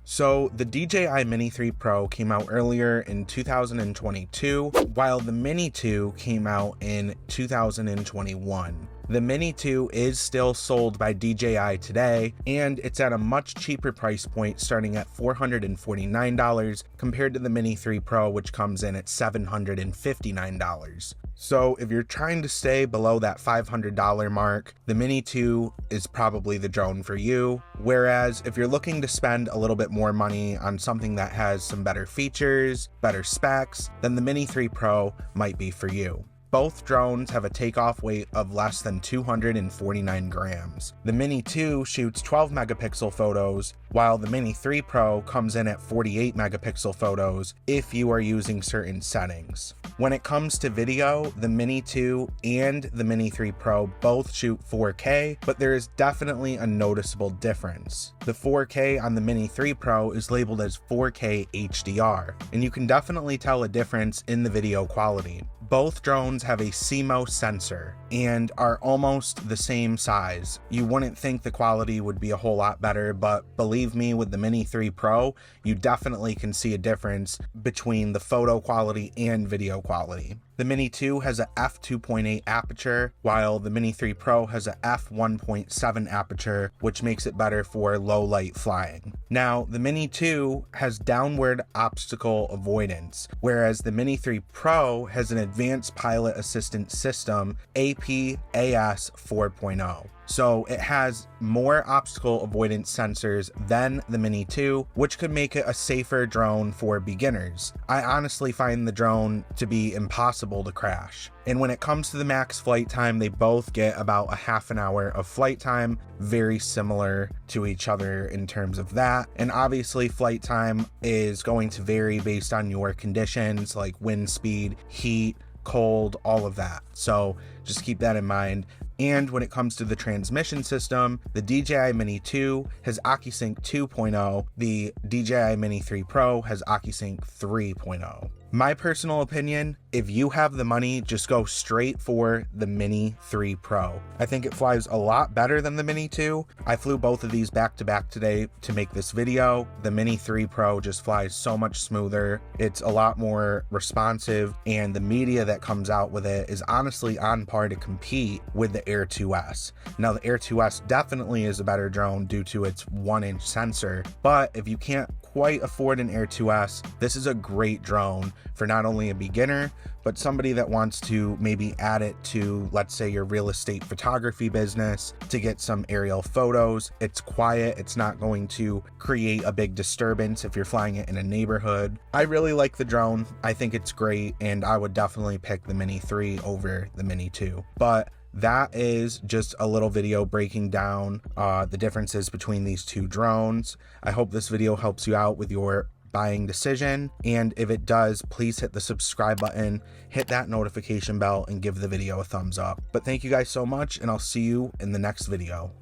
So the DJI Mini 3 Pro came out earlier in 2022, while the Mini 2 came out in 2021. The Mini 2 is still sold by DJI today, and it's at a much cheaper price point, starting at $449 compared to the Mini 3 Pro, which comes in at $759. So if you're trying to stay below that $500 mark, the Mini 2 is probably the drone for you. Whereas if you're looking to spend a little bit more money on something that has some better features, better specs, then the Mini 3 Pro might be for you. Both drones have a takeoff weight of less than 249 grams. The Mini 2 shoots 12 megapixel photos, while the Mini 3 Pro comes in at 48 megapixel photos if you are using certain settings. When it comes to video, the Mini 2 and the Mini 3 Pro both shoot 4K, but there is definitely a noticeable difference. The 4K on the Mini 3 Pro is labeled as 4K HDR, and you can definitely tell a difference in the video quality. Both drones have a CMOS sensor and are almost the same size. You wouldn't think the quality would be a whole lot better, but believe me, with the Mini 3 Pro, you definitely can see a difference between the photo quality and video quality. The Mini 2 has a f2.8 aperture, while the Mini 3 Pro has a f1.7 aperture, which makes it better for low light flying. Now, the Mini 2 has downward obstacle avoidance, whereas the Mini 3 Pro has an advanced pilot assistance system, APAS 4.0. So it has more obstacle avoidance sensors than the Mini 2, which could make it a safer drone for beginners. I honestly find the drone to be impossible to crash. And when it comes to the max flight time, they both get about a half an hour of flight time, very similar to each other in terms of that. And obviously flight time is going to vary based on your conditions like wind speed, heat, cold, all of that. So just keep that in mind. And when it comes to the transmission system, the DJI Mini 2 has OcuSync 2.0, the DJI Mini 3 Pro has OcuSync 3.0. My personal opinion, if you have the money, just go straight for the Mini 3 Pro. I think it flies a lot better than the Mini 2. I flew both of these back to back today to make this video. The Mini 3 Pro just flies so much smoother. It's a lot more responsive, and the media that comes out with it is honestly on par to compete with the Air 2S. Now, the Air 2S definitely is a better drone due to its 1-inch sensor, but if you can't quite afford an Air 2S, this is a great drone for not only a beginner, but somebody that wants to maybe add it to, let's say, your real estate photography business to get some aerial photos. It's quiet, it's not going to create a big disturbance if you're flying it in a neighborhood. I really like the drone. I think it's great, and I would definitely pick the Mini 3 over the Mini 2. But that is just a little video breaking down the differences between these two drones. I hope this video helps you out with your buying decision, and if it does, please hit the subscribe button, hit that notification bell, and give the video a thumbs up. But thank you guys so much, and I'll see you in the next video.